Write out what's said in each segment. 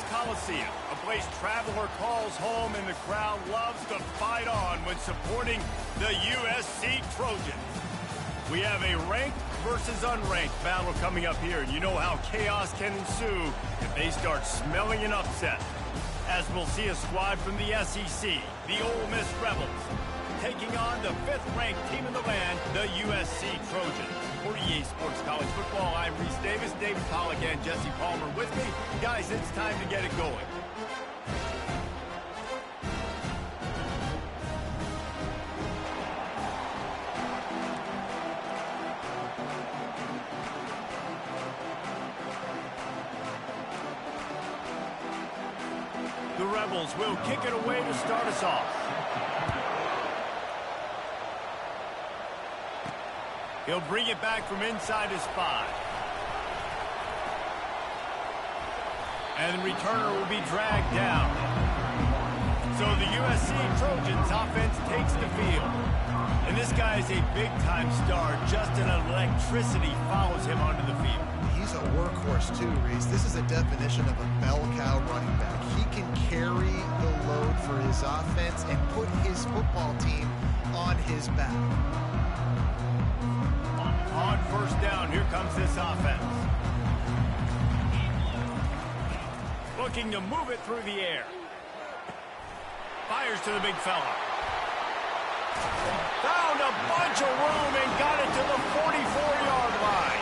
Coliseum, a place traveler calls home and the crowd loves to fight on when supporting the USC Trojans. We have a ranked versus unranked battle coming up here, and you know how chaos can ensue if they start smelling an upset. As we'll see a squad from the SEC, the Ole Miss Rebels, taking on the 5th-ranked team in the land, the USC Trojans. For EA Sports College Football, I'm Reese Davis, David Pollack, and Jesse Palmer with me. Guys, it's time to get it going. The Rebels will kick it away to start us off. He'll bring it back from inside his 5. And the returner will be dragged down. So the USC Trojans offense takes the field. And this guy is a big-time star. Just an electricity follows him onto the field. He's a workhorse too, Reese. This is a definition of a bell cow running back. He can carry the load for his offense and put his football team on his back. On first down, here comes this offense. Looking to move it through the air. Fires to the big fella. Found a bunch of room and got it to the 44-yard line.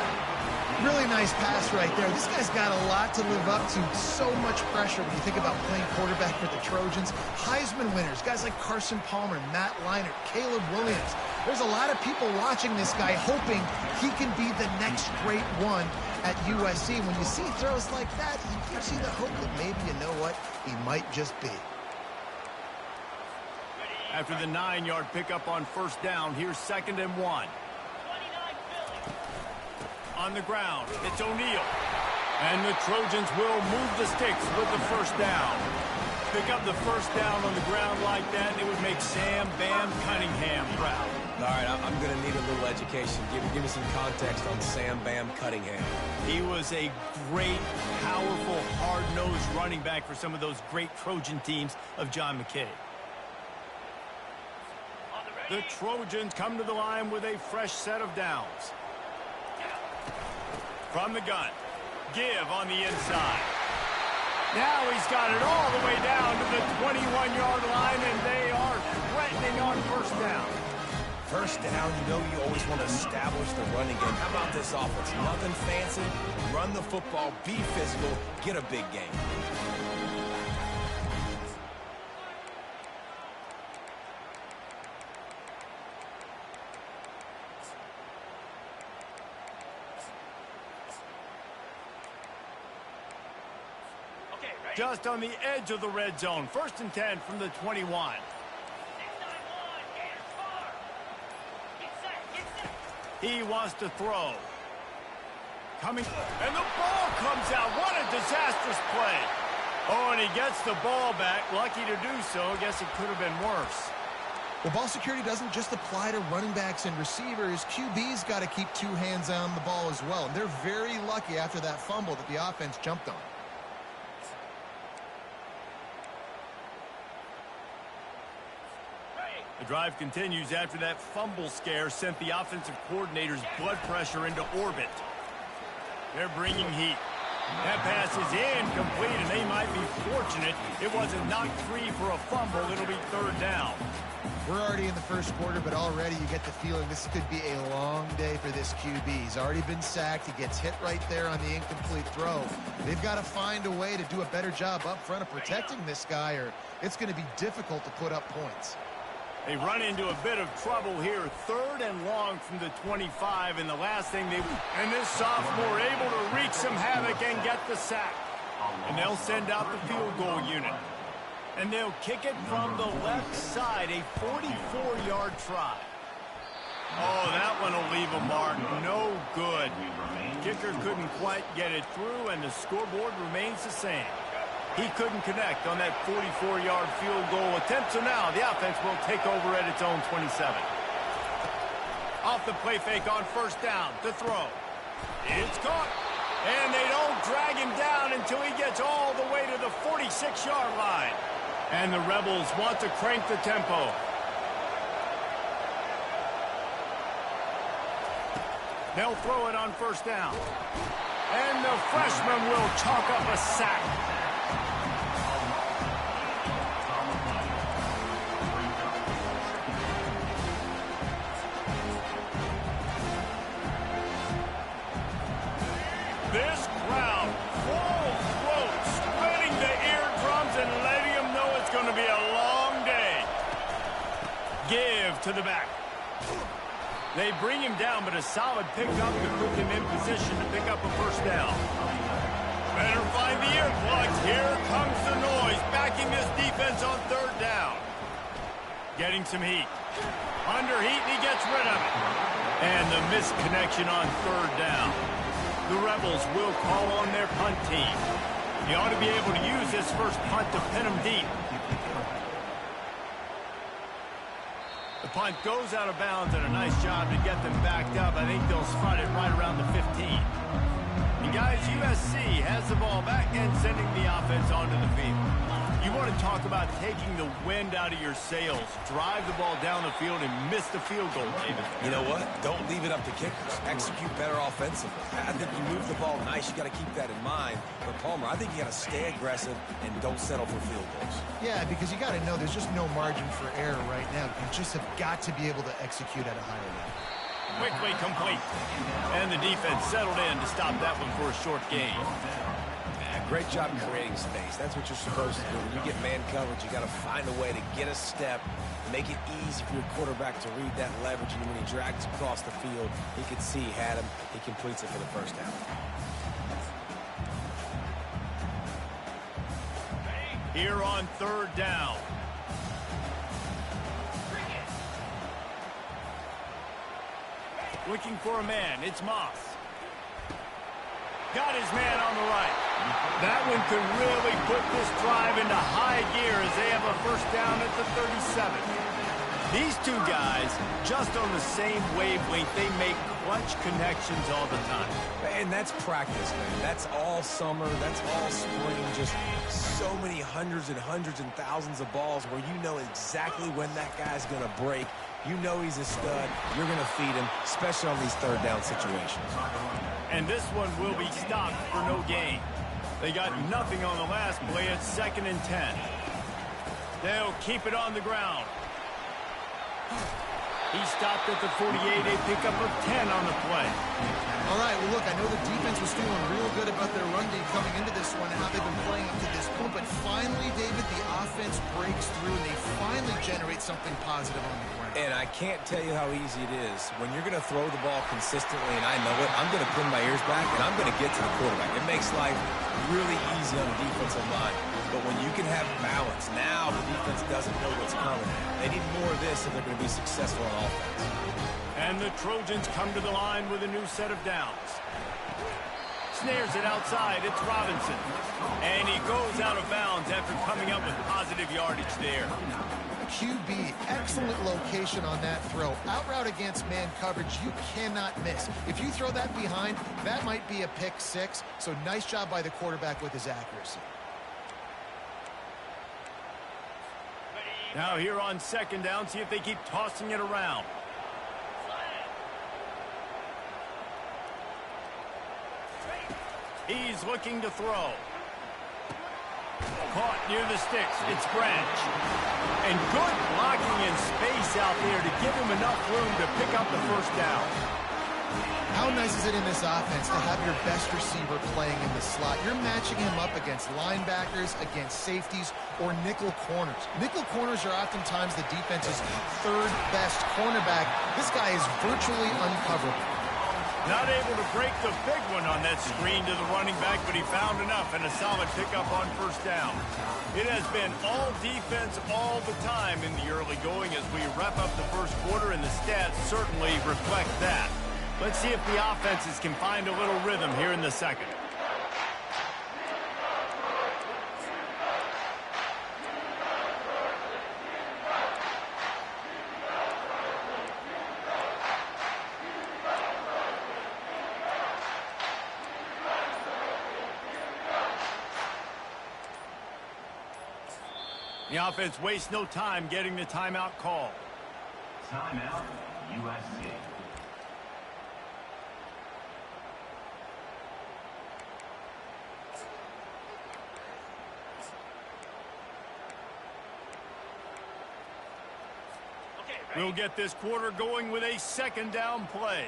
Really nice pass right there. This guy's got a lot to live up to. So much pressure when you think about playing quarterback for the Trojans. Heisman winners, guys like Carson Palmer, Matt Leinart, Caleb Williams. There's a lot of people watching this guy hoping he can be the next great one at USC. When you see throws like that, you see the hope that maybe, you know what, he might just be. After the 9-yard pickup on first down, here's 2nd and 1. On the ground, it's O'Neal. And the Trojans will move the sticks with the first down. Pick up the first down on the ground like that, and it would make Sam Bam Cunningham proud. All right, I'm going to need a little education. Give me some context on Sam Bam Cunningham. He was a great, powerful, hard-nosed running back for some of those great Trojan teams of John McKay. The Trojans come to the line with a fresh set of downs. From the gun, give on the inside. Now he's got it all the way down to the 21-yard line, and they are threatening on first down. First down, you know you always want to establish the running game. How about this offense? Nothing fancy. Run the football, be physical, get a big game. Just on the edge of the red zone. 1st and 10 from the 21. He wants to throw. Coming, and the ball comes out. What a disastrous play. Oh, and he gets the ball back. Lucky to do so. I guess it could have been worse. Well, ball security doesn't just apply to running backs and receivers. QB's got to keep 2 hands on the ball as well. And they're very lucky after that fumble that the offense jumped on. The drive continues after that fumble scare sent the offensive coordinator's blood pressure into orbit. They're bringing heat. That pass is incomplete, and they might be fortunate it wasn't knocked free for a fumble. It'll be 3rd down. We're already in the first quarter, but already you get the feeling this could be a long day for this QB. He's already been sacked. He gets hit right there on the incomplete throw. They've got to find a way to do a better job up front of protecting this guy, or it's going to be difficult to put up points. They run into a bit of trouble here. 3rd and long from the 25, and the last thing and this sophomore able to wreak some havoc and get the sack. And they'll send out the field goal unit. And they'll kick it from the left side, a 44-yard try. Oh, that one will leave a mark. No good. Kicker couldn't quite get it through, and the scoreboard remains the same. He couldn't connect on that 44-yard field goal attempt, so now the offense will take over at its own 27. Off the play fake on first down to throw. It's caught. And they don't drag him down until he gets all the way to the 46-yard line. And the Rebels want to crank the tempo. They'll throw it on first down. And the freshman will chalk up a sack. This crowd, full throat, spinning the eardrums and letting them know it's going to be a long day. Give to the back. They bring him down, but a solid pickup to put him in position to pick up a first down. Better find the earplugs. Here comes the noise, backing this defense on third down. Getting some heat. Under heat, and he gets rid of it. And the misconnection on third down. The Rebels will call on their punt team. He ought to be able to use this first punt to pin him deep. The punt goes out of bounds, and a nice job to get them backed up. I think they'll spot it right around the 15. And guys, USC has the ball back and sending the offense onto the field. You want to talk about taking the wind out of your sails. Drive the ball down the field and miss the field goal, David. You know what? Don't leave it up to kickers. Execute better offensively. I think you move the ball nice. You got to keep that in mind. But Palmer, I think you got to stay aggressive and don't settle for field goals. Yeah, because you got to know there's just no margin for error right now. You just have got to be able to execute at a higher level. Quickly complete. And the defense settled in to stop that one for a short gain. Great job creating space. That's what you're supposed to do. When you get man coverage, you got to find a way to get a step, make it easy for your quarterback to read that leverage, and when he drags across the field, he can see he had him. He completes it for the first down. Here on third down. Looking for a man. It's Moss. Got his man on the right. That one could really put this drive into high gear as they have a first down at the 37. These two guys, just on the same wavelength, they make clutch connections all the time. And that's practice, man. That's all summer. That's all spring. Just so many hundreds and thousands of balls where you know exactly when that guy's going to break. You know he's a stud. You're going to feed him, especially on these third down situations. And this one will be stopped for no gain. They got nothing on the last play at 2nd and 10. They'll keep it on the ground. He stopped at the 48, a pickup of 10 on the play. All right, well, look, I know the defense was feeling real good about their run game coming into this one and how they've been playing up to this point, but finally, David, the offense breaks through and they finally generate something positive on the ground. And I can't tell you how easy it is. When you're going to throw the ball consistently, and I know it, I'm going to pin my ears back, and I'm going to get to the quarterback. It makes life really easy on the defensive line. But when you can have balance, now the defense doesn't know what's coming. They need more of this if they're going to be successful on offense. And the Trojans come to the line with a new set of downs. Snares it outside. It's Robinson. And he goes out of bounds after coming up with positive yardage there. QB, excellent location on that throw. Out route against man coverage, you cannot miss. If you throw that behind, that might be a pick six. So nice job by the quarterback with his accuracy. Now here on 2nd down, see if they keep tossing it around. He's looking to throw. Caught near the sticks. It's Branch. And good blocking in space out there to give him enough room to pick up the first down. How nice is it in this offense to have your best receiver playing in the slot? You're matching him up against linebackers, against safeties, or nickel corners. Nickel corners are oftentimes the defense's third best cornerback. This guy is virtually uncoverable. Not able to break the big one on that screen to the running back, but he found enough and a solid pickup on first down. It has been all defense all the time in the early going as we wrap up the first quarter, and the stats certainly reflect that. Let's see if the offenses can find a little rhythm here in the second. The offense wastes no time getting the timeout call. Timeout, USC. We'll get this quarter going with a second down play.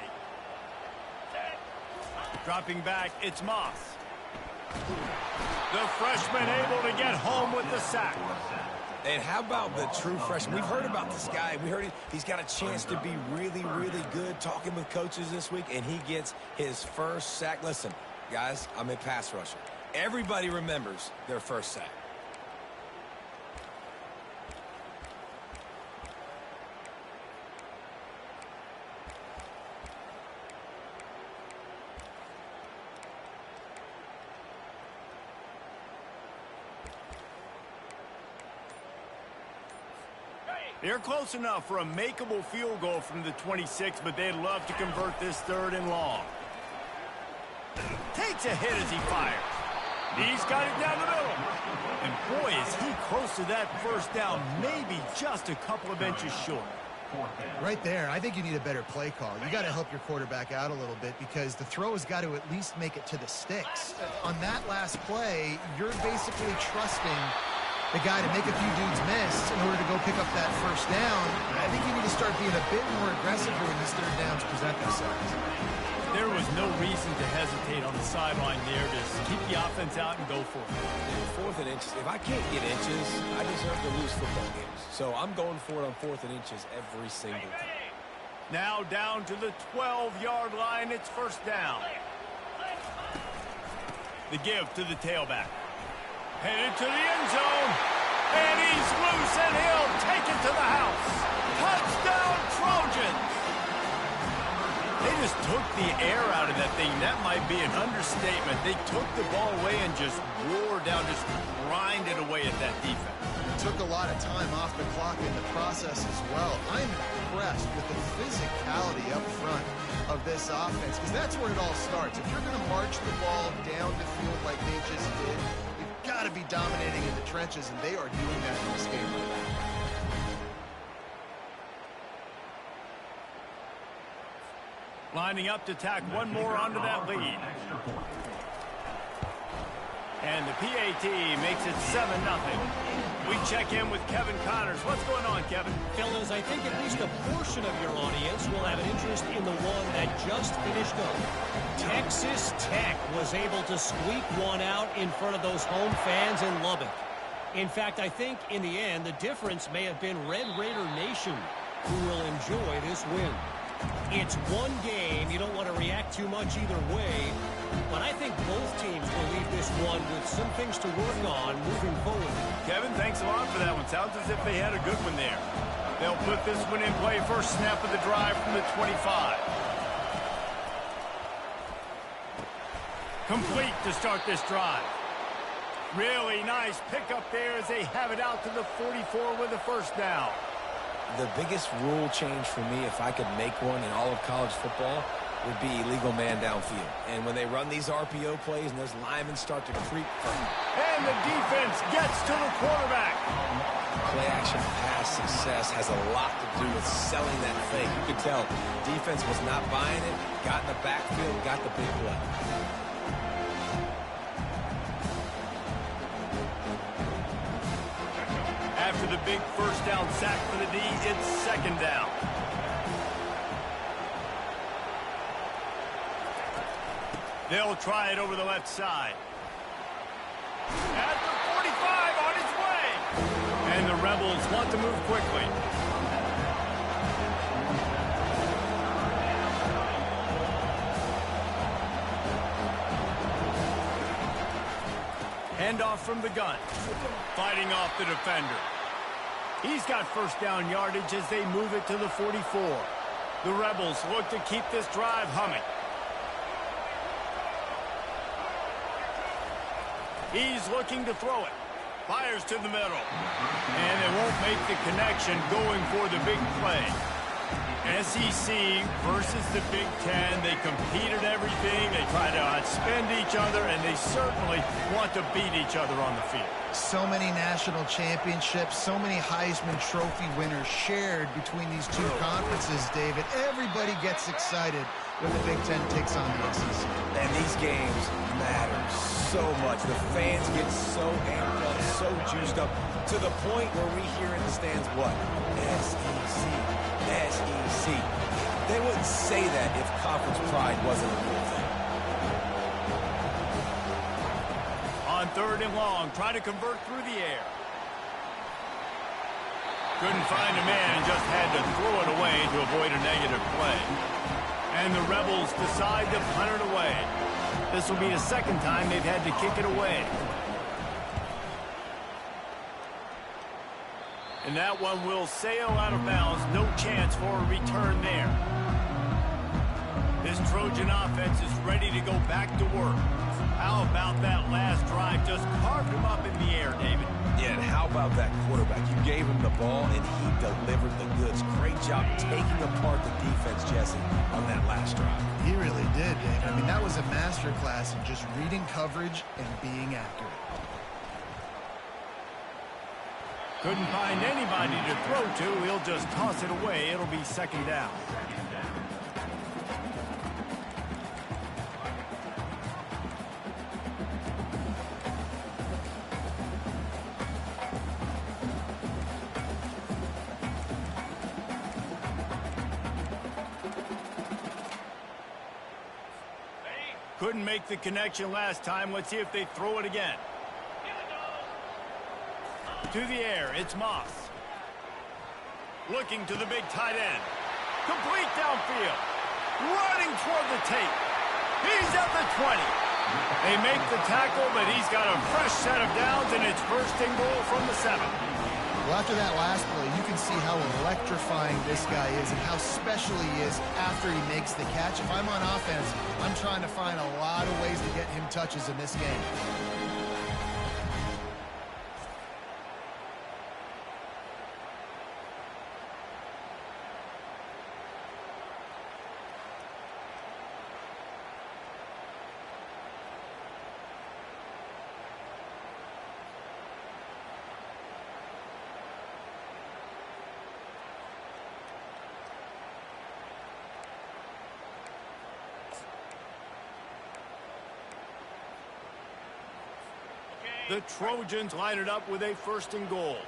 Dropping back, it's Moss. The freshman able to get home with the sack. And how about the true freshman? We've heard about this guy. We heard he's got a chance to be really, really good, talking with coaches this week, and he gets his first sack. Listen, guys, I'm a pass rusher. Everybody remembers their first sack. They're close enough for a makeable field goal from the 26, but they'd love to convert this third and long. Takes a hit as he fires. He's got it down the middle. And boy, is he close to that first down, maybe just a couple of inches short. Right there, I think you need a better play call. You got to help your quarterback out a little bit because the throw has got to at least make it to the sticks. On that last play, you're basically trusting the guy to make a few dudes miss in order to go pick up that first down. I think you need to start being a bit more aggressive when these third downs present themselves. There was no reason to hesitate on the sideline there. Just keep the offense out and go for it. Fourth and inches. If I can't get inches, I deserve to lose football games. So I'm going for it on fourth and inches every single time. Now down to the 12-yard line. It's first down. The give to the tailback. Headed to the end zone. And he's loose, and he'll take it to the house. Touchdown, Trojans! They just took the air out of that thing. That might be an understatement. They took the ball away and just wore down, just grinded away at that defense. Took a lot of time off the clock in the process as well. I'm impressed with the physicality up front of this offense because that's where it all starts. If you're going to march the ball down the field like they just did, you've got to be dominating in the trenches, and they are doing that in this game. Lining up to tack one more onto that lead. And the PAT makes it 7-0. We check in with Kevin Connors. What's going on, Kevin? Fellas, I think at least a portion of your audience will have an interest in the one that just finished up. Texas Tech was able to squeak one out in front of those home fans in Lubbock. In fact, I think in the end, the difference may have been Red Raider Nation who will enjoy this win. It's one game. You don't want to react too much either way. But I think both teams will leave this one with some things to work on moving forward. Kevin, thanks a lot for that one. Sounds as if they had a good one there. They'll put this one in play. First snap of the drive from the 25. Complete to start this drive. Really nice pickup there as they have it out to the 44 with the first down. The biggest rule change for me, if I could make one in all of college football, would be illegal man downfield. And when they run these RPO plays and those linemen start to creep. And the defense gets to the quarterback. Play action pass success has a lot to do with selling that fake. You could tell defense was not buying it, got in the backfield, got the big play. After the big first down sack for the D, it's second down. They'll try it over the left side. At the 45 on its way. And the Rebels want to move quickly. Handoff from the gun. Fighting off the defender. He's got first down yardage as they move it to the 44. The Rebels look to keep this drive humming. He's looking to throw it. Fires to the middle. And they won't make the connection going for the big play. SEC versus the Big Ten. They compete at everything. They try to outspend each other, and they certainly want to beat each other on the field. So many national championships, so many Heisman Trophy winners shared between these two conferences, David. Everybody gets excited when the Big Ten takes on the SEC. And these games matter so much. The fans get so amped up, so juiced up, to the point where we hear in the stands what? SEC, SEC. They wouldn't say that if conference pride wasn't a real thing. On 3rd and long, try to convert through the air. Couldn't find a man and just had to throw it away to avoid a negative play. And the Rebels decide to punt it away. This will be the second time they've had to kick it away. And that one will sail out of bounds. No chance for a return there. This Trojan offense is ready to go back to work. How about that last drive? Just carved him up in the air, David. Yeah, and how about that quarterback? You gave him the ball, and he delivered the goods. Great job taking apart the defense, Jesse, on that last drive. He really did, David. I mean, that was a masterclass in just reading coverage and being accurate. Couldn't find anybody to throw to. He'll just toss it away. It'll be 2nd down. Couldn't make the connection last time. Let's see if they throw it again. To the air, it's Moss. Looking to the big tight end. Complete downfield. Running toward the tape. He's at the 20. They make the tackle, but he's got a fresh set of downs, and it's 1st and goal from the 7. Well, after that last play, you can see how electrifying this guy is and how special he is after he makes the catch. If I'm on offense, I'm trying to find a lot of ways to get him touches in this game. The Trojans line it up with a 1st and goal.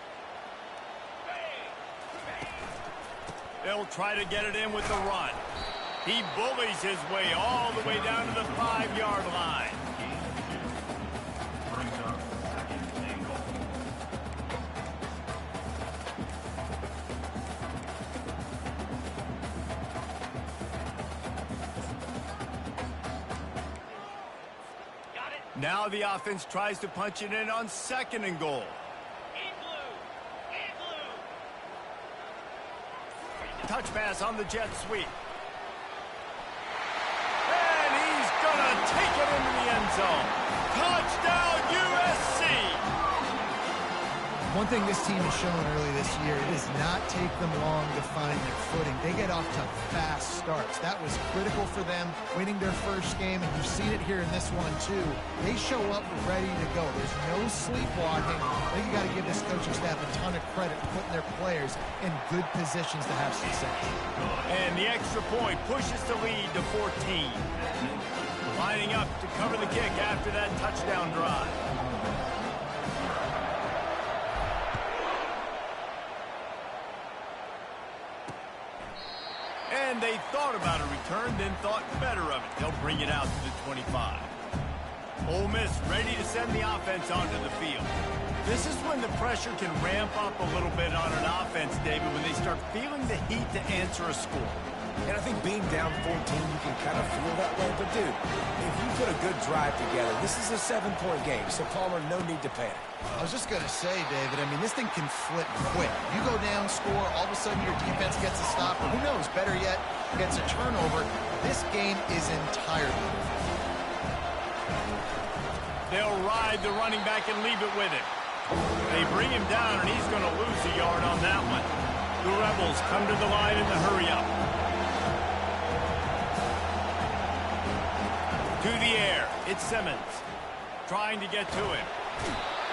They'll try to get it in with the run. He bullies his way all the way down to the 5-yard line. Now the offense tries to punch it in on 2nd and goal. Touch pass on the jet sweep. And he's going to take it into the end zone. Touchdown, USC! One thing this team has shown early this year, it does not take them long to find their footing. They get off to fast starts. That was critical for them, winning their 1st game, and you've seen it here in this one, too. They show up ready to go. There's no sleepwalking. I think you got to give this coaching staff a ton of credit for putting their players in good positions to have success. And the extra point pushes the lead to 14. Lining up to cover the kick after that touchdown drive. And they thought about a return, then thought better of it. They'll bring it out to the 25. Ole Miss ready to send the offense onto the field. This is when the pressure can ramp up a little bit on an offense, David, when they start feeling the heat to answer a score. And I think being down 14, you can kind of feel that way. But, dude, if you put a good drive together, this is a 7-point game. So, Palmer, no need to panic. I was just going to say, David, I mean, this thing can flip quick. You go down, score, all of a sudden your defense gets a stop, or who knows, better yet, gets a turnover. This game is entirely different. They'll ride the running back and leave it with him. They bring him down, and he's going to lose a yard on that one. The Rebels come to the line in the hurry-up. To the air, it's Simmons. Trying to get to him.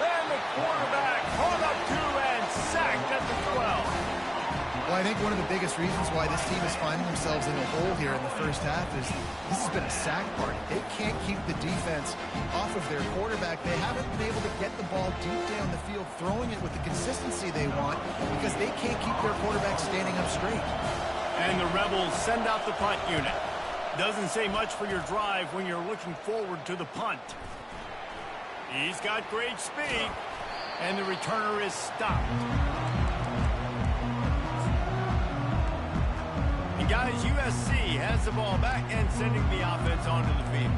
And the quarterback caught up to and sacked at the 12. Well, I think one of the biggest reasons why this team is finding themselves in a hole here in the first half is this has been a sack party. They can't keep the defense off of their quarterback. They haven't been able to get the ball deep down the field, throwing it with the consistency they want because they can't keep their quarterback standing up straight. And the Rebels send out the punt unit. Doesn't say much for your drive when you're looking forward to the punt. He's got great speed, and the returner is stopped. And guys, USC has the ball back and sending the offense onto the field.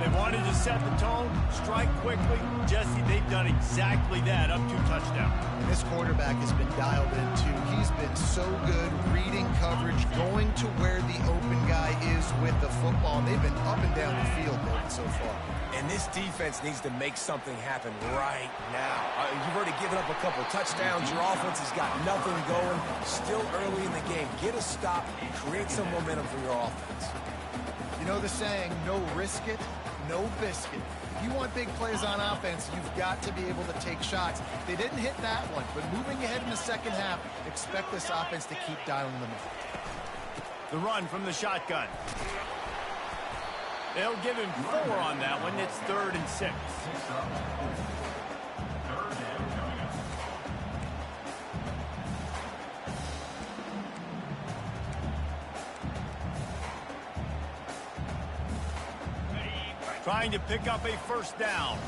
They wanted to set the tone, strike quickly. Jesse, they've done exactly that up to touchdown. And this quarterback has been dialed in too. He's been so good reading coverage, going to where the open guy is with the football. And they've been up and down the field so far. And this defense needs to make something happen right now. You've already given up a couple touchdowns. Your offense has got nothing going. Still early in the game. Get a stop. Create some momentum for your offense. You know the saying, no risk it, no biscuit. If you want big plays on offense, you've got to be able to take shots. They didn't hit that one, but moving ahead in the second half, expect this offense to keep dialing them up. The run from the shotgun. They'll give him 4 on that one. It's 3rd and 6. Trying to pick up a first down.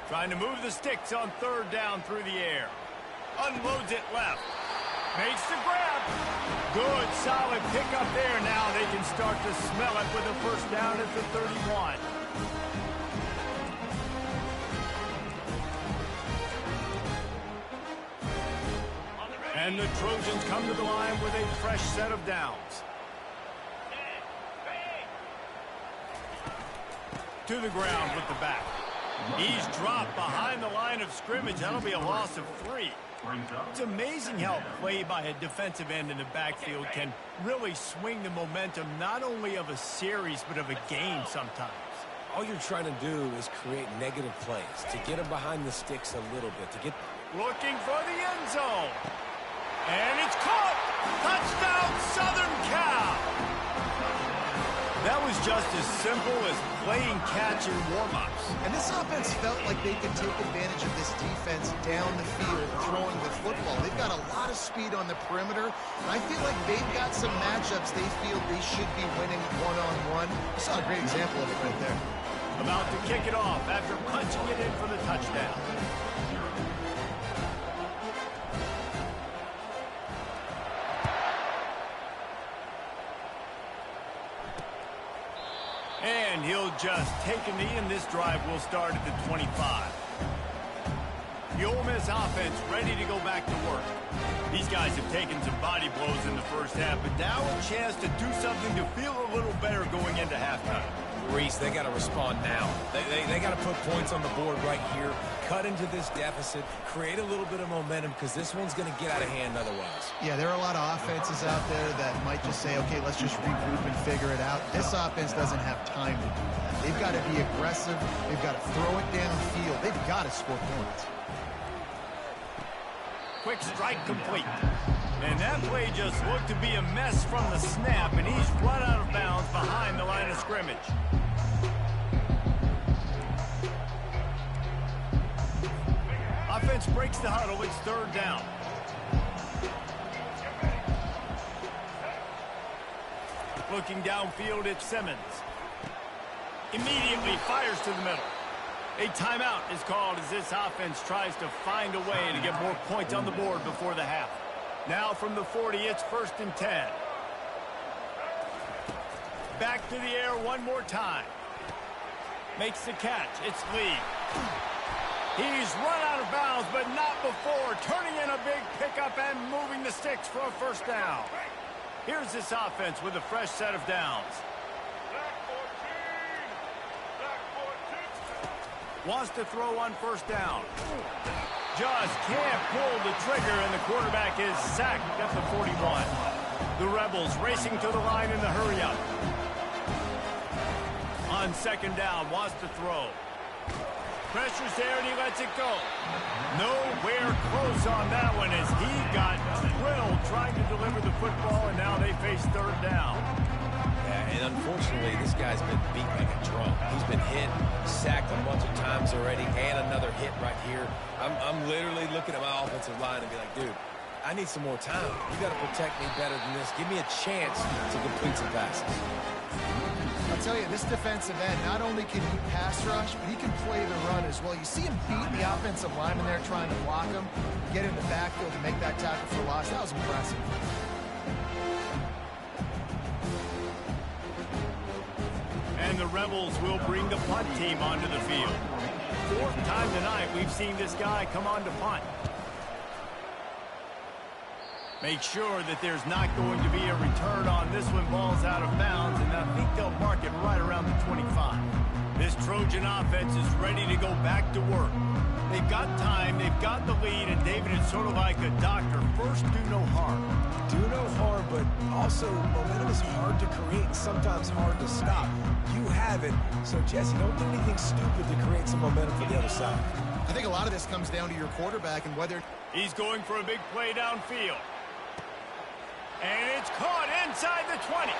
Trying to move the sticks on 3rd down through the air. Unloads it left. Makes the grab. Good, solid pickup there. Now they can start to smell it with a first down at the 31. And the Trojans come to the line with a fresh set of downs. To the ground with the back. He's dropped behind the line of scrimmage. That'll be a loss of 3. It's amazing how play by a defensive end in the backfield can really swing the momentum not only of a series but of a game sometimes. All you're trying to do is create negative plays, to get them behind the sticks a little bit, to get... Looking for the end zone. And it's caught! Touchdown, Southern Cal! That was just as simple as playing catch in warm-ups. And this offense felt like they could take advantage of this defense down the field, throwing the football. They've got a lot of speed on the perimeter, and I feel like they've got some matchups they feel they should be winning one-on-one. You saw a great example of it right there. About to kick it off after punching it in for the touchdown. And he'll just take a knee, and this drive will start at the 25. The Ole Miss offense ready to go back to work. These guys have taken some body blows in the first half, but now a chance to do something to feel a little better going into halftime. Reese, they got to respond now. They got to put points on the board right here, cut into this deficit, create a little bit of momentum, because this one's going to get out of hand otherwise. Yeah, there are a lot of offenses out there that might just say, okay, let's just regroup and figure it out. This offense doesn't have time to do that. They've got to be aggressive. They've got to throw it downfield. They've got to score points. Quick strike complete. And that play just looked to be a mess from the snap, and he's run out of bounds behind the line of scrimmage. Offense breaks the huddle. It's 3rd down. Looking downfield, it's Simmons. Immediately fires to the middle. A timeout is called as this offense tries to find a way to get more points on the board before the half. Now from the 40, it's 1st and 10. Back to the air one more time. Makes the catch. It's Lee. He's run out of bounds, but not before turning in a big pickup and moving the sticks for a first down. Here's this offense with a fresh set of downs. Wants to throw on first down. Just can't pull the trigger, and the quarterback is sacked at the 41. The Rebels racing to the line in the hurry-up. On second down, wants to throw. Pressure's there, and he lets it go. Nowhere close on that one as he got drilled trying to deliver the football, and now they face third down. Yeah, and unfortunately, this guy's been beat like a drum. He's been hit, sacked a bunch of times already, and another hit right here. I'm literally looking at my offensive line and be like, dude, I need some more time. You got to protect me better than this. Give me a chance to complete some passes. I'll tell you, this defensive end, not only can he pass rush, but he can play the run as well. You see him beat the offensive lineman there trying to block him, get in the backfield to make that tackle for loss. That was impressive. And the Rebels will bring the punt team onto the field. Fourth time tonight we've seen this guy come on to punt. Make sure that there's not going to be a return on this one. Ball's out of bounds, and I think they'll mark it right around the 25. This Trojan offense is ready to go back to work. They've got time, they've got the lead, and David, it's sort of like a doctor. First, do no harm. Do no harm, but also momentum is hard to create and sometimes hard to stop. You have it, so Jesse, don't do anything stupid to create some momentum for the other side. I think a lot of this comes down to your quarterback and whether... He's going for a big play downfield. And it's caught inside the 20.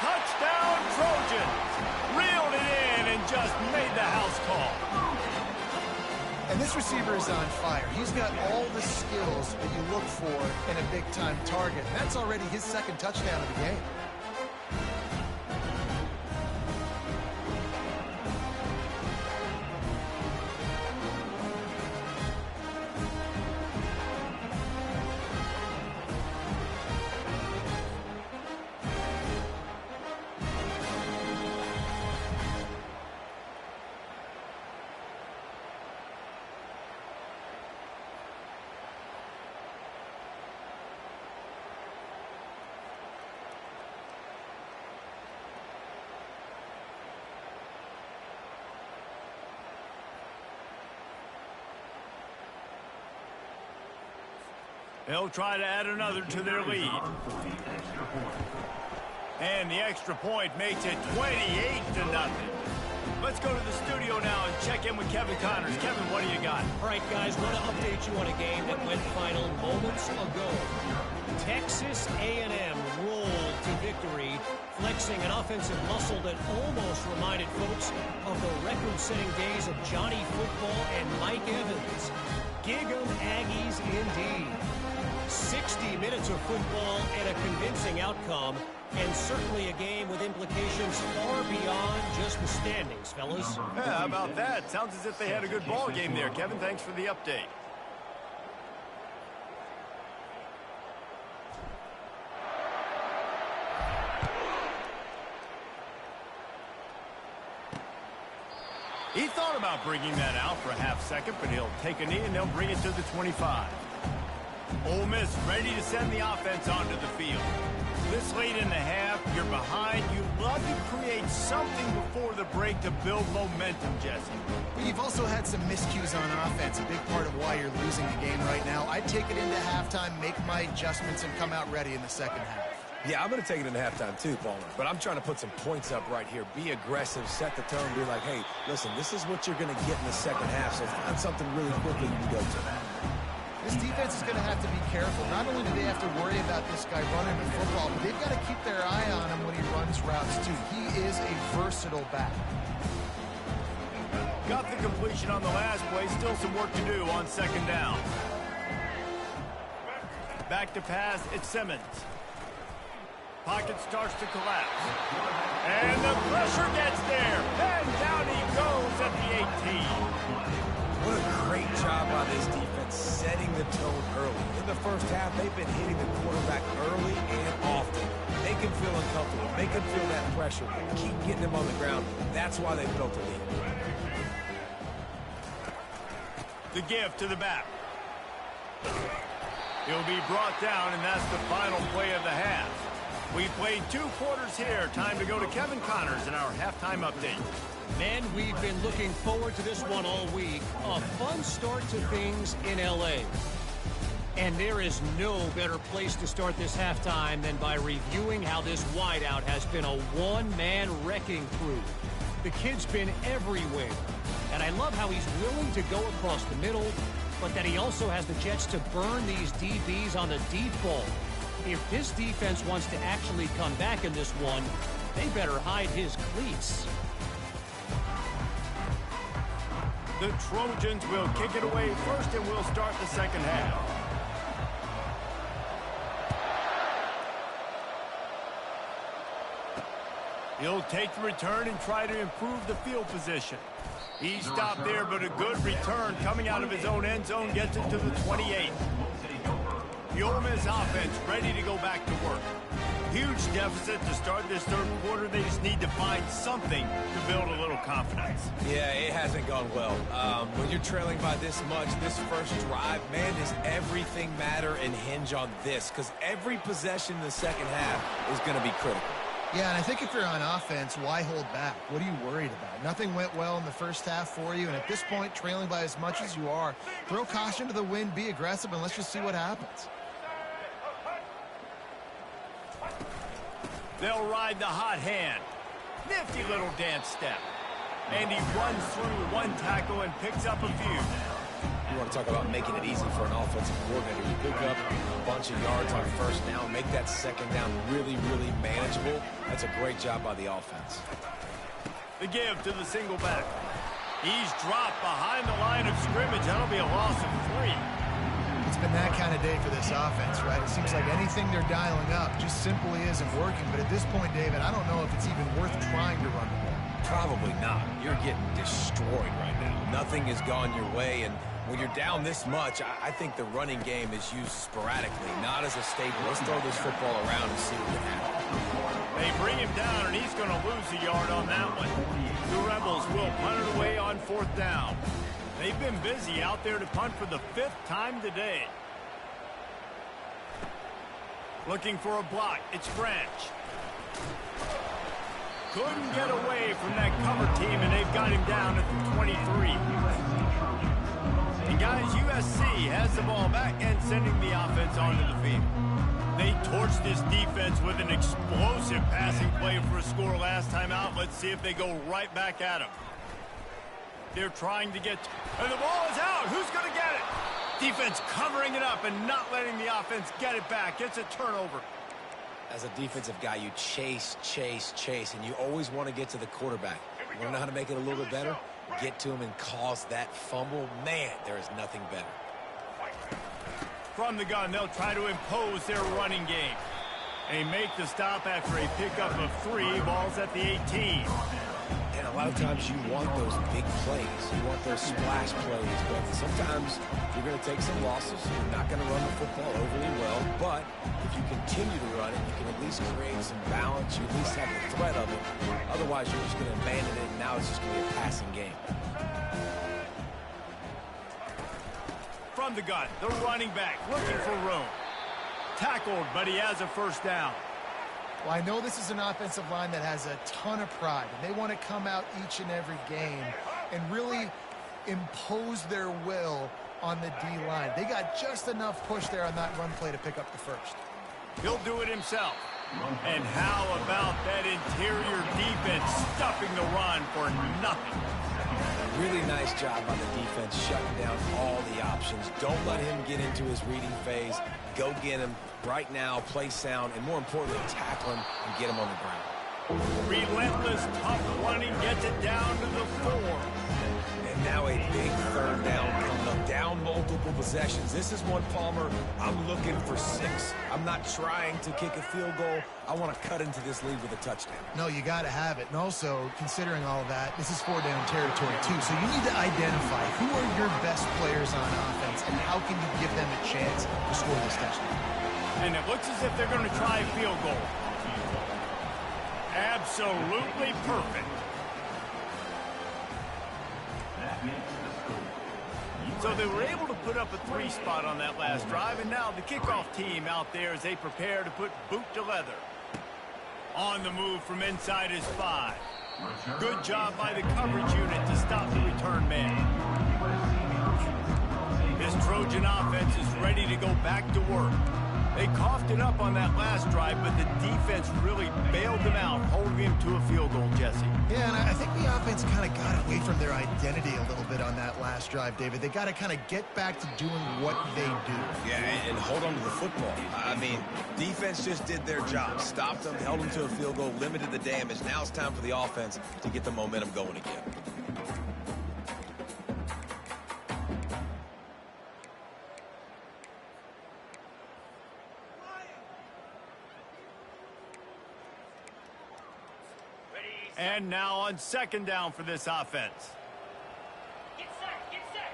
Touchdown, Trojans. Reeled it in and just made the house call. And this receiver is on fire. He's got all the skills that you look for in a big-time target. And that's already his second touchdown of the game. They'll try to add another to their lead. And the extra point makes it 28-0. Let's go to the studio now and check in with Kevin Connors. Kevin, what do you got? All right, guys, want to update you on a game that went final moments ago. Texas A&M rolled to victory, flexing an offensive muscle that almost reminded folks of the record-setting days of Johnny Football and Mike Evans. Gig 'em Aggies indeed. 60 minutes of football and a convincing outcome, and certainly a game with implications far beyond just the standings, fellas. Yeah, how about that? Sounds as if they had a good ball game there. Kevin, thanks for the update. He thought about bringing that out for a half second, but he'll take a knee and they'll bring it to the 25. Ole Miss ready to send the offense onto the field. This late in the half, you're behind. You love to create something before the break to build momentum, Jesse. But you've also had some miscues on offense, a big part of why you're losing the game right now. I'd take it into halftime, make my adjustments, and come out ready in the second half. Yeah, I'm going to take it into halftime too, Palmer. But I'm trying to put some points up right here. Be aggressive, set the tone, be like, hey, listen, this is what you're going to get in the second half, so find something really quickly you can go to. This defense is going to have to be careful. Not only do they have to worry about this guy running the football, but they've got to keep their eye on him when he runs routes too. He is a versatile back. Got the completion on the last play. Still some work to do on second down. Back to pass, it's Simmons. Pocket starts to collapse. And the pressure gets there. And down he goes at the 18. What a great job by this defense setting the tone early. In the first half, they've been hitting the quarterback early and often. Make him feel uncomfortable. Make him feel that pressure. Keep getting him on the ground. That's why they built a lead. The give to the back. He'll be brought down, and that's the final play of the half. We played 2 quarters here. Time to go to Kevin Connors in our halftime update. Men, we've been looking forward to this one all week. A fun start to things in L.A. And there is no better place to start this halftime than by reviewing how this wideout has been a one-man wrecking crew. The kid's been everywhere, and I love how he's willing to go across the middle, but that he also has the jets to burn these DBs on the deep ball. If this defense wants to actually come back in this one, they better hide his cleats. The Trojans will kick it away first, and we'll start the second half. He'll take the return and try to improve the field position. He stopped there, but a good return coming out of his own end zone gets it to the 28. The Ole Miss offense ready to go back to work. Huge deficit to start this third quarter. They just need to find something to build a little confidence. Yeah, it hasn't gone well. When you're trailing by this much, this first drive, man, does everything matter and hinge on this? Because every possession in the second half is going to be critical. Yeah, and I think if you're on offense, why hold back? What are you worried about? Nothing went well in the first half for you, and at this point, trailing by as much as you are, throw caution to the wind, be aggressive, and let's just see what happens. They'll ride the hot hand. Nifty little dance step. And he runs through one tackle and picks up a few. You want to talk about making it easy for an offensive coordinator. You pick up a bunch of yards on first down, make that second down really, really manageable. That's a great job by the offense. The give to the single back. He's dropped behind the line of scrimmage. That'll be a loss of 3. It's been that kind of day for this offense, right? It seems like anything they're dialing up just simply isn't working. But at this point, David, I don't know if it's even worth trying to run the ball. Probably not. You're getting destroyed right now. Nothing has gone your way, and when you're down this much, I think the running game is used sporadically, not as a staple. Let's throw this football around and see what can happen. They bring him down, and he's going to lose a yard on that one. The Rebels will punt it away on 4th down. They've been busy out there to punt for the 5th time today. Looking for a block. It's French. Couldn't get away from that cover team, and they've got him down at the 23. And guys, USC has the ball back and sending the offense onto the field. They torched this defense with an explosive passing play for a score last time out. Let's see if they go right back at him. They're trying to get, and the ball is out. Who's going to get it? Defense covering it up and not letting the offense get it back. It's a turnover. As a defensive guy, you chase, and you always want to get to the quarterback. You want to know how to make it a little bit better? Get to him and cause that fumble. Man, there is nothing better. From the gun, they'll try to impose their running game. They make the stop after a pickup of 3. Ball's at the 18. And a lot of times you want those big plays. You want those splash plays. But sometimes you're going to take some losses. You're not going to run the football overly well. But if you continue to run it, you can at least create some balance. You at least have the threat of it. Otherwise, you're just going to abandon it, and now it's just going to be a passing game. From the gun, the running back looking for room. Tackled, but he has a first down. Well, I know this is an offensive line that has a ton of pride, and they want to come out each and every game and really impose their will on the D-line. They got just enough push there on that run play to pick up the first. He'll do it himself. And how about that interior defense stuffing the run for nothing? Really nice job by the defense shutting down all the options. Don't let him get into his reading phase. Go get him right now, play sound, and more importantly, tackle him and get him on the ground. Relentless, tough running gets it down to the 4. And now a big third down coming up. Down multiple possessions. This is one, Palmer, I'm looking for 6. I'm not trying to kick a field goal. I want to cut into this lead with a touchdown. No, you got to have it. And also, considering all of that, this is 4-down territory too. So you need to identify who are your best players on offense and how can you give them a chance to score this touchdown. And it looks as if they're going to try a field goal. Absolutely perfect. So they were able to put up a 3 spot on that last drive, and now the kickoff team out there as they prepare to put boot to leather. On the move from inside his 5. Good job by the coverage unit to stop the return man. This This Trojan offense is ready to go back to work. They coughed it up on that last drive, but the defense really bailed them out, holding them to a field goal, Jesse. Yeah, and I think the offense kind of got away from their identity a little bit on that last drive, David. They got to kind of get back to doing what they do. Yeah, and hold on to the football. I mean, defense just did their job. Stopped them, held them to a field goal, limited the damage. Now it's time for the offense to get the momentum going again. And now on second down for this offense. Get set, get set.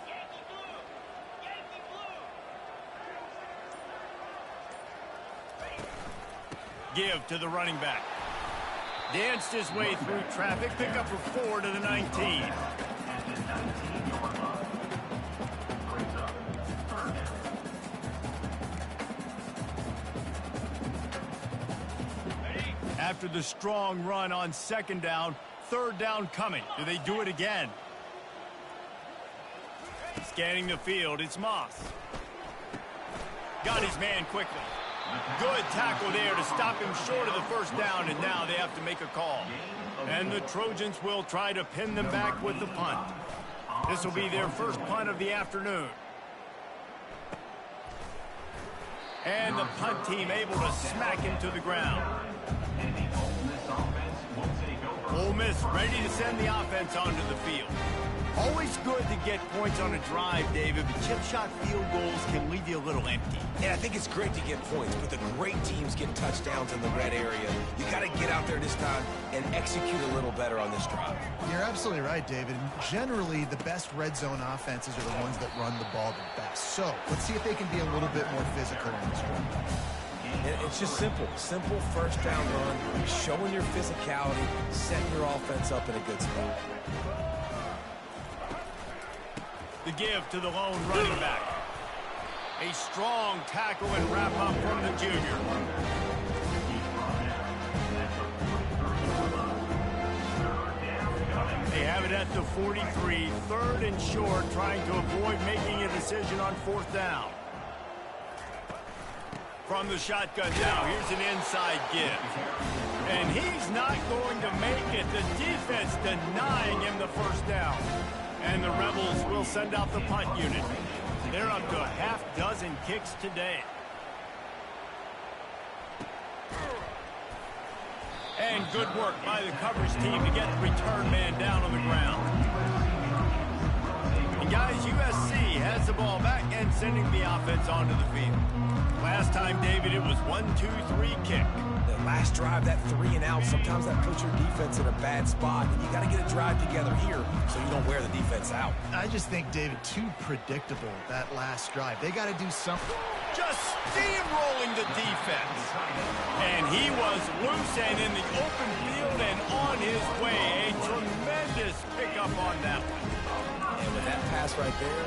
Yankee blue, Yankee blue. Give to the running back. Danced his way through traffic. Pick up for 4 to the 19. After the strong run on second down, third down coming. Do they do it again? Scanning the field, it's Moss. Got his man quickly. Good tackle there to stop him short of the first down, and now they have to make a call. And the Trojans will try to pin them back with the punt. This will be their first punt of the afternoon. And the punt team able to smack him to the ground. Ole Miss ready to send the offense onto the field. Always good to get points on a drive, David, but chip shot field goals can leave you a little empty. Yeah, I think it's great to get points, but the great teams get touchdowns in the red area. You got to get out there this time and execute a little better on this drive. You're absolutely right, David. Generally, the best red zone offenses are the ones that run the ball the best. So let's see if they can be a little bit more physical on this one. It's just simple. Simple first down run, showing your physicality, setting your offense up in a good spot. The give to the lone running back. A strong tackle and wrap up from the junior. They have it at the 43, third and short, trying to avoid making a decision on fourth down. From the shotgun now, here's an inside give. And he's not going to make it. The defense denying him the first down. And the Rebels will send out the punt unit. They're up to a half dozen kicks today. And good work by the coverage team to get the return man down on the ground. And guys, USC has the ball back and sending the offense onto the field. Last time, David, it was 1-2-3 kick. The last drive, that 3 and out, sometimes that puts your defense in a bad spot. And you got to get a drive together here so you don't wear the defense out. I just think, David, too predictable, that last drive. They got to do something. Just steamrolling the defense. And he was loose and in the open field and on his way. A tremendous pickup on that one. And with that pass right there,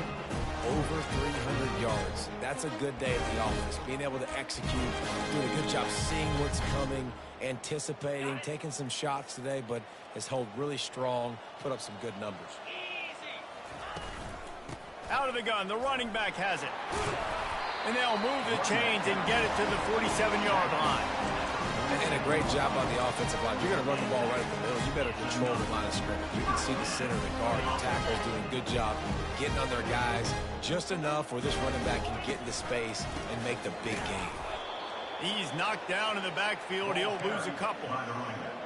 over 300 yards. That's a good day at the office. Being able to execute, doing a good job seeing what's coming, anticipating, taking some shots today, but has held really strong, put up some good numbers. Out of the gun, the running back has it. And they'll move the chains and get it to the 47-yard line. And a great job on the offensive line. If you're going to run the ball right in the middle, you better control the line of scrimmage. You can see the center, the guard, the tackles doing a good job getting on their guys just enough where this running back can get into space and make the big game. He's knocked down in the backfield. He'll lose a couple.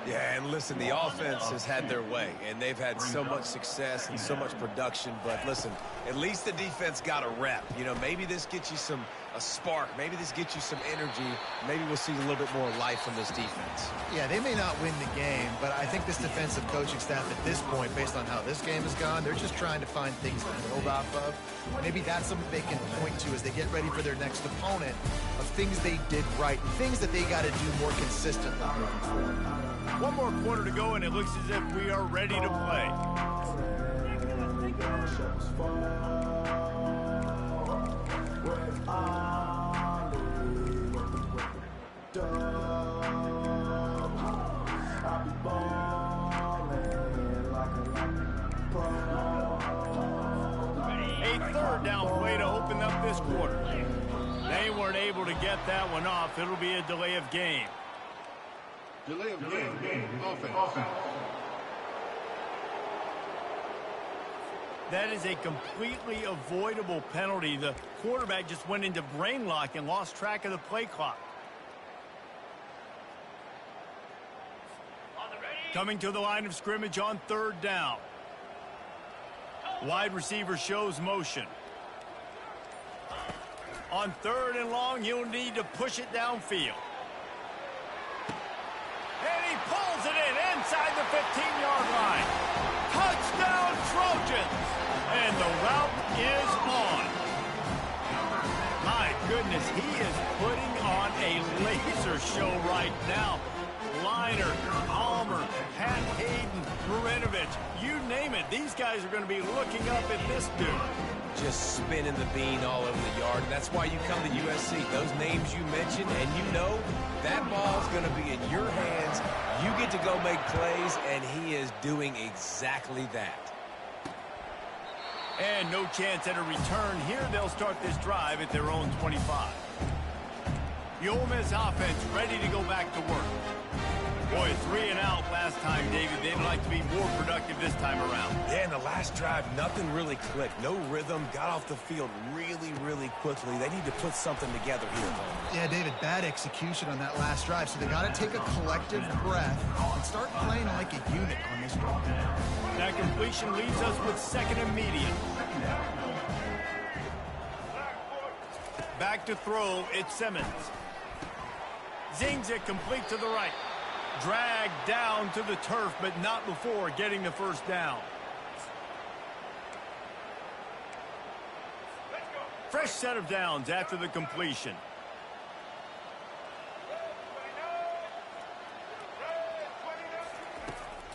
Yeah, and listen, the offense has had their way, and they've had so much success and so much production. But listen, at least the defense got a rep. You know, maybe this gets you a spark. Maybe this gets you some energy. Maybe we'll see a little bit more life from this defense. Yeah, they may not win the game, but I think this defensive coaching staff at this point, based on how this game has gone, they're just trying to find things to build off of. Maybe that's something they can point to as they get ready for their next opponent of things they did right and things that they got to do more consistently moving forward. One more quarter to go, and it looks as if we are ready to play. A third down play to open up this quarter. They weren't able to get that one off. It'll be a delay of game. Delay of game. Offense. That is a completely avoidable penalty. The quarterback just went into brain lock and lost track of the play clock. Coming to the line of scrimmage on third down. Wide receiver shows motion. On third and long, you'll need to push it downfield. And he pulls it in inside the 15-yard line. Touchdown, Trojans! And the route is on. My goodness, he is putting on a laser show right now. Liner, Palmer, Pat Hayden, Marinovich, you name it. These guys are going to be looking up at this dude. Just spinning the bean all over the yard. That's why you come to USC. Those names you mentioned, and you know that ball's going to be in your hands. You get to go make plays, and he is doing exactly that. And no chance at a return here. They'll start this drive at their own 25. The Ole Miss offense ready to go back to work. Boy, 3 and out last time, David. They'd like to be more productive this time around. Yeah, in the last drive, nothing really clicked. No rhythm. Got off the field really quickly. They need to put something together here. Yeah, David, bad execution on that last drive. So they got to take a collective breath and start playing like a unit on this one. That completion leaves us with second and medium. Back to throw, it's Simmons. Zings it complete to the right. Dragged down to the turf, but not before getting the first down. Fresh set of downs after the completion.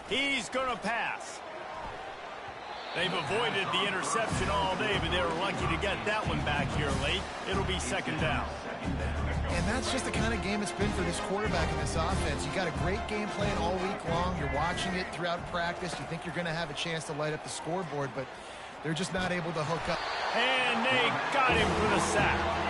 He's going to pass. They've avoided the interception all day, but they were lucky to get that one back here late. It'll be second down. And that's just the kind of game it's been for this quarterback in this offense. You got a great game plan all week long. You're watching it throughout practice. You think you're going to have a chance to light up the scoreboard, but they're just not able to hook up. And they got him for the sack.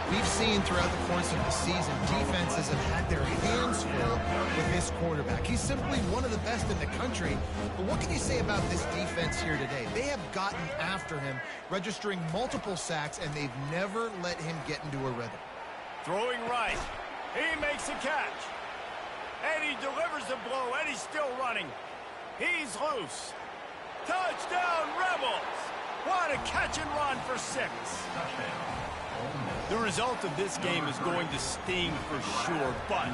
We've seen throughout the course of the season, defenses have had their hands full with this quarterback. He's simply one of the best in the country. But what can you say about this defense here today? They have gotten after him, registering multiple sacks, and they've never let him get into a rhythm. Throwing right. He makes a catch. And he delivers the blow, and he's still running. He's loose. Touchdown, Rebels! What a catch and run for 6. The result of this game is going to sting for sure, but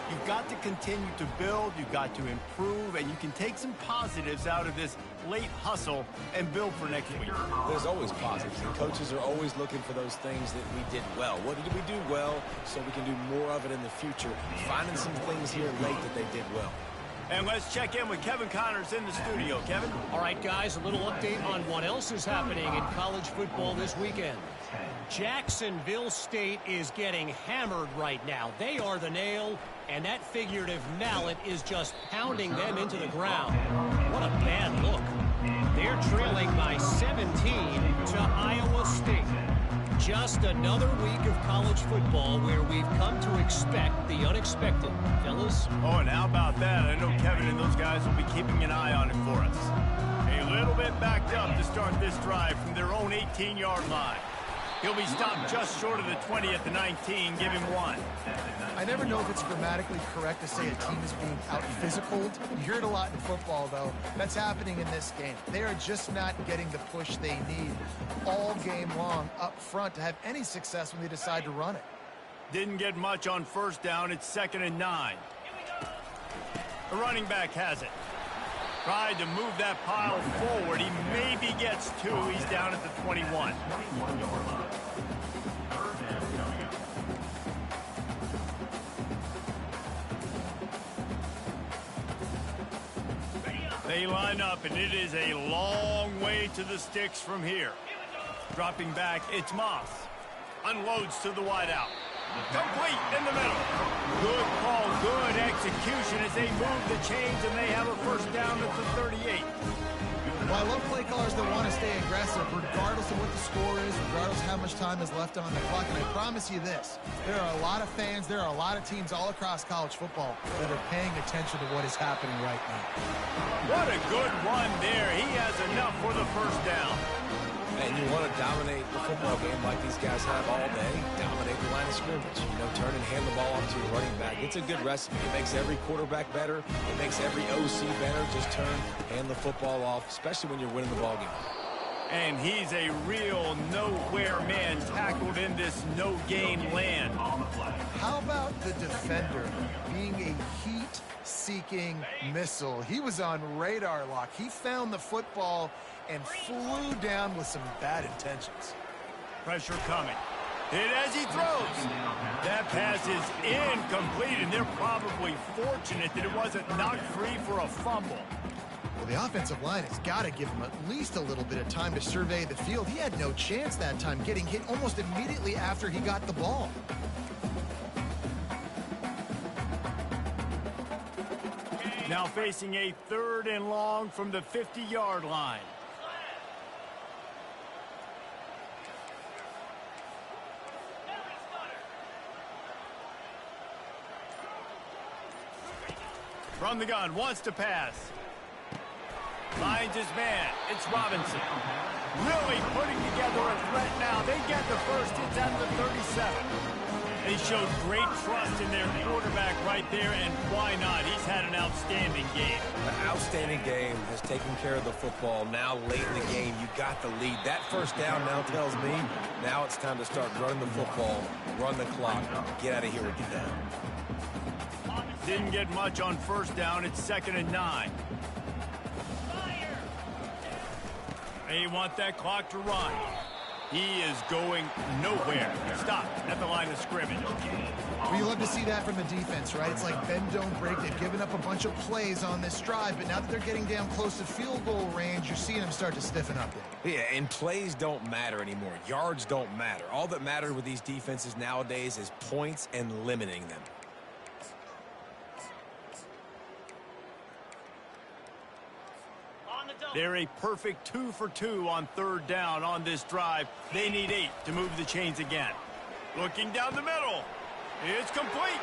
you've got to continue to build, you've got to improve, and you can take some positives out of this late hustle and build for next week. There's always positives, and coaches are always looking for those things that we did well. What did we do well so we can do more of it in the future? Finding some things here late that they did well. And let's check in with Kevin Connors in the studio. Kevin? All right, guys, a little update on what else is happening in college football this weekend. Jacksonville State is getting hammered right now. They are the nail, and that figurative mallet is just pounding them into the ground. What a bad look. They're trailing by 17 to Iowa State. Just another week of college football where we've come to expect the unexpected, fellas. Oh, and how about that? I know Kevin and those guys will be keeping an eye on it for us. A little bit backed up to start this drive from their own 18-yard line. He'll be stopped just short of the 20 at the 19. Give him 1. I never know if it's grammatically correct to say a team is being out-physicaled. You hear it a lot in football, though. That's happening in this game. They are just not getting the push they need all game long up front to have any success when they decide to run it. Didn't get much on first down. It's 2nd and 9. The running back has it. Tried to move that pile forward. He maybe gets 2. He's down at the 21. They line up, and it is a long way to the sticks from here. Dropping back, it's Moss. Unloads to the wideout. Complete in the middle. Good call, good execution as they move the chains, and they have a first down at the 38. Well, I love play callers that want to stay aggressive regardless of what the score is, regardless of how much time is left on the clock. And I promise you this, there are a lot of fans, there are a lot of teams all across college football that are paying attention to what is happening right now. What a good run there. He has enough for the first down. And you want to dominate the football game like these guys have all day. Dominate the line of scrimmage. You know, turn and hand the ball off to your running back. It's a good recipe. It makes every quarterback better. It makes every OC better. Just turn, hand the football off, especially when you're winning the ball game. And he's a real nowhere man tackled in this no-gain land. How about the defender being a heat-seeking missile? He was on radar lock. He found the football and flew down with some bad intentions. Pressure coming. Hit as he throws. That pass is incomplete, and they're probably fortunate that it wasn't knocked free for a fumble. Well, the offensive line has got to give him at least a little bit of time to survey the field. He had no chance that time, getting hit almost immediately after he got the ball. Now facing a 3rd and long from the 50-yard line. From the gun, wants to pass. Finds his man. It's Robinson. Really putting together a threat now. They get the first. It's at the 37. They showed great trust in their quarterback right there, and why not? He's had an outstanding game. An outstanding game, has taken care of the football. Now late in the game, you got the lead. That first down now tells me now it's time to start running the football, run the clock, get out of here with your down. Didn't get much on first down. It's 2nd and 9. They want that clock to run. He is going nowhere. Stopped at the line of scrimmage. Well, you love to see that from the defense, right? It's like bend, don't break. They've given up a bunch of plays on this drive, but now that they're getting down close to field goal range, you're seeing them start to stiffen up. Yeah, and plays don't matter anymore. Yards don't matter. All that matters with these defenses nowadays is points and limiting them. They're a perfect 2 for 2 on 3rd down on this drive. They need 8 to move the chains again. Looking down the middle. It's complete.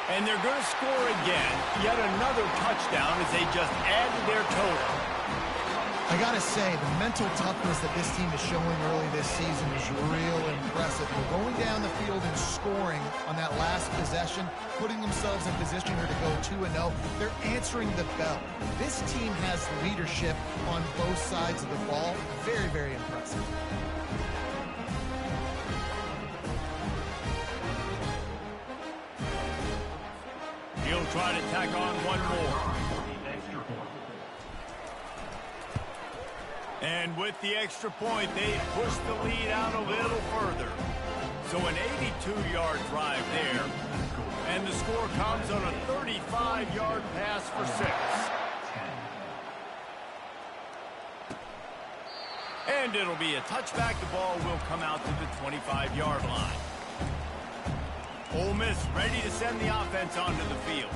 And they're going to score again. Yet another touchdown as they just add to their total. I got to say, the mental toughness that this team is showing early this season is real impressive. They're going down the field and scoring on that last possession, putting themselves in position here to go 2-0. They're answering the bell. This team has leadership on both sides of the ball. Very, very impressive. He'll try to tack on one more. And with the extra point, they push the lead out a little further. So an 82-yard drive there. And the score comes on a 35-yard pass for 6. And it'll be a touchback. The ball will come out to the 25-yard line. Ole Miss ready to send the offense onto the field.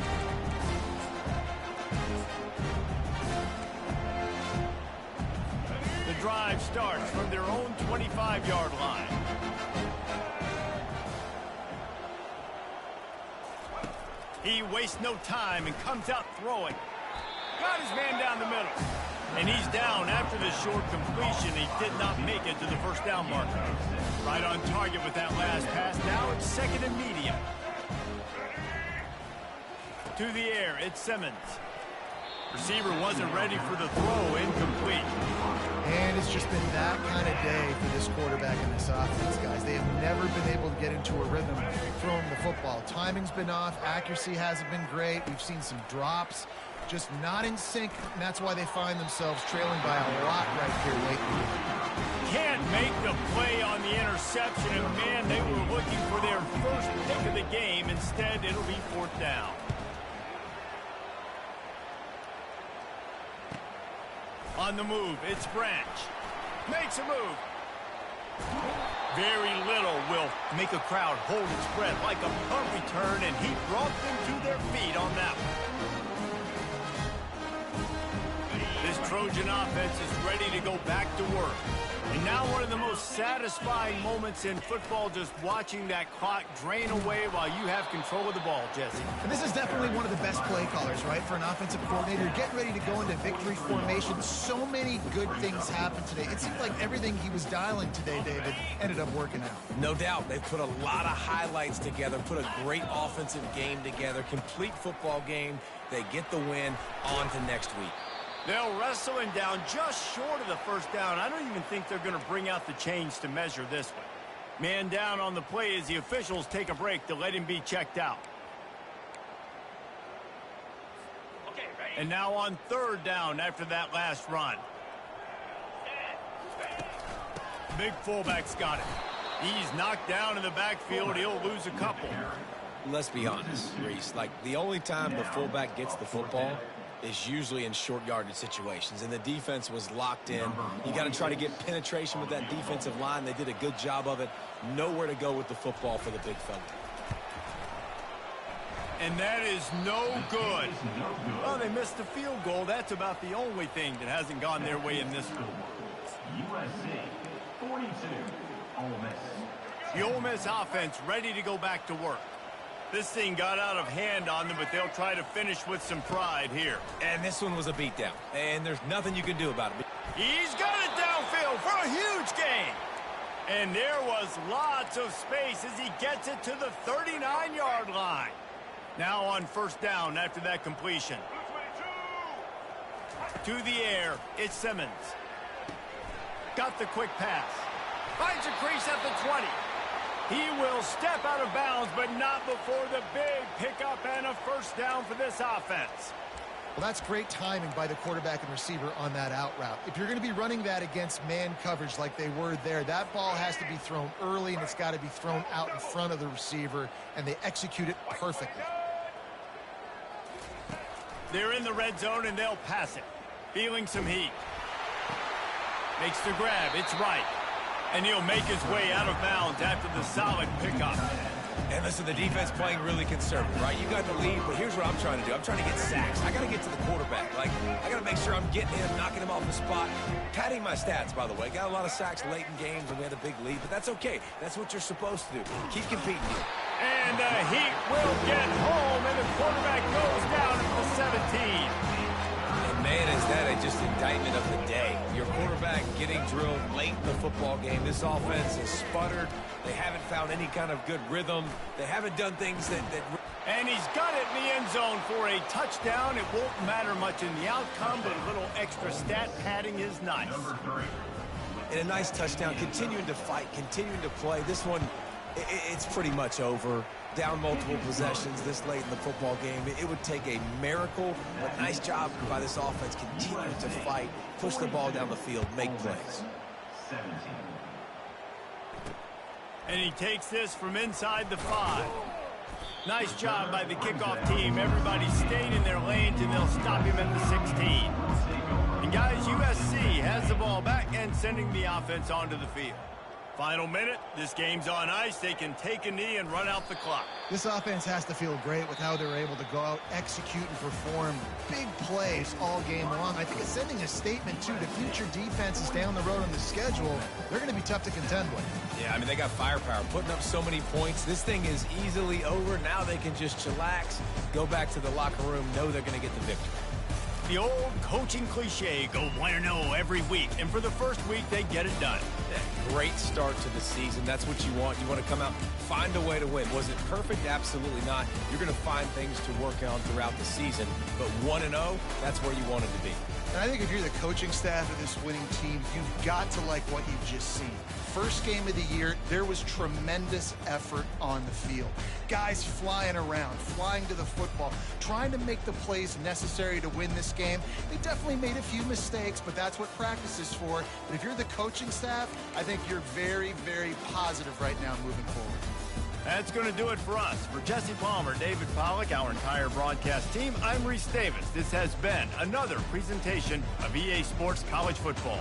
The drive starts from their own 25-yard line. He wastes no time and comes out throwing. Got his man down the middle. And he's down after the short completion. He did not make it to the first down marker. Right on target with that last pass. Now it's 2nd and medium. To the air, it's Simmons. Receiver wasn't ready for the throw, incomplete. And it's just been that kind of day for this quarterback and this offense, guys. They have never been able to get into a rhythm throwing the football. Timing's been off. Accuracy hasn't been great. We've seen some drops. Just not in sync, and that's why they find themselves trailing by a lot right here lately. Can't make the play on the interception, and man, they were looking for their first pick of the game. Instead, it'll be 4th down. On the move, it's Branch. Makes a move. Very little will make a crowd hold its breath like a punt return, and he brought them to their feet on that one. This Trojan offense is ready to go back to work. And now one of the most satisfying moments in football, just watching that clock drain away while you have control of the ball, Jesse. And this is definitely one of the best play callers, right, for an offensive coordinator. Getting ready to go into victory formation. So many good things happened today. It seemed like everything he was dialing today, David, ended up working out. No doubt. They've put a lot of highlights together, put a great offensive game together, complete football game. They get the win. On to next week. They'll wrestle him down just short of the first down. I don't even think they're going to bring out the chains to measure this one. Man down on the play as the officials take a break to let him be checked out. Okay, ready? And now on third down after that last run. Big fullback's got it. He's knocked down in the backfield. He'll lose a couple. Let's be honest, Reese. Like, the only time the fullback gets the football is usually in short yardage situations, and the defense was locked in. You got to try to get penetration with that defensive line. They did a good job of it. Nowhere to go with the football for the big fella. And that is no good. Well, they missed the field goal. That's about the only thing that hasn't gone their way in this one. USC 42, Ole Miss. The Ole Miss offense ready to go back to work. This thing got out of hand on them, but they'll try to finish with some pride here. And this one was a beatdown, and there's nothing you can do about it. He's got it downfield for a huge gain. And there was lots of space as he gets it to the 39-yard line. Now on first down after that completion. To the air, it's Simmons. Got the quick pass. Finds a crease at the 20. He will step out of bounds, but not before the big pickup and a first down for this offense. Well, that's great timing by the quarterback and receiver on that out route. If you're going to be running that against man coverage like they were there, that ball has to be thrown early, and it's got to be thrown out in front of the receiver, and they execute it perfectly. They're in the red zone, and they'll pass it. Feeling some heat. Makes the grab. It's right. And he'll make his way out of bounds after the solid pickup. And listen, the defense playing really conservative, right? You got the lead, but here's what I'm trying to do. I'm trying to get sacks. I got to get to the quarterback. Like, I got to make sure I'm getting him, knocking him off the spot. Padding my stats, by the way. Got a lot of sacks late in games when we had a big lead, but that's okay. That's what you're supposed to do. Keep competing here. And the heat will get home, and the quarterback goes down at the 17. Man, is that just indictment of the day. Your quarterback getting drilled late in the football game. This offense has sputtered. They haven't found any kind of good rhythm. They haven't done things that... And he's got it in the end zone for a touchdown. It won't matter much in the outcome, but a little extra stat padding is nice. And a nice touchdown. Continuing to fight, continuing to play. This one, it's pretty much over. Down multiple possessions this late in the football game. It would take a miracle, but nice job by this offense continuing to fight, push the ball down the field, make plays. 17. And he takes this from inside the 5. Nice job by the kickoff team. Everybody stayed in their lanes, and they'll stop him at the 16. And guys, USC has the ball back and sending the offense onto the field. Final minute, this game's on ice. They can take a knee and run out the clock. This offense has to feel great with how they're able to go out, execute, and perform big plays all game long. I think it's sending a statement, too, to future defenses down the road on the schedule. They're going to be tough to contend with. Yeah, I mean, they got firepower, putting up so many points. This thing is easily over. Now they can just chillax, go back to the locker room, know they're going to get the victory. The old coaching cliche, go 1-0 every week. And for the first week, they get it done. Great start to the season. That's what you want. You want to come out, find a way to win. Was it perfect? Absolutely not. You're going to find things to work on throughout the season. But 1-0, that's where you want it to be. And I think if you're the coaching staff of this winning team, you've got to like what you've just seen. First game of the year, there was tremendous effort on the field. Guys flying around, flying to the football, trying to make the plays necessary to win this game. They definitely made a few mistakes, but that's what practice is for. But if you're the coaching staff, I think you're very, very positive right now moving forward. That's going to do it for us. For Jesse Palmer, David Pollack, our entire broadcast team, I'm Reese Davis. This has been another presentation of EA Sports College Football.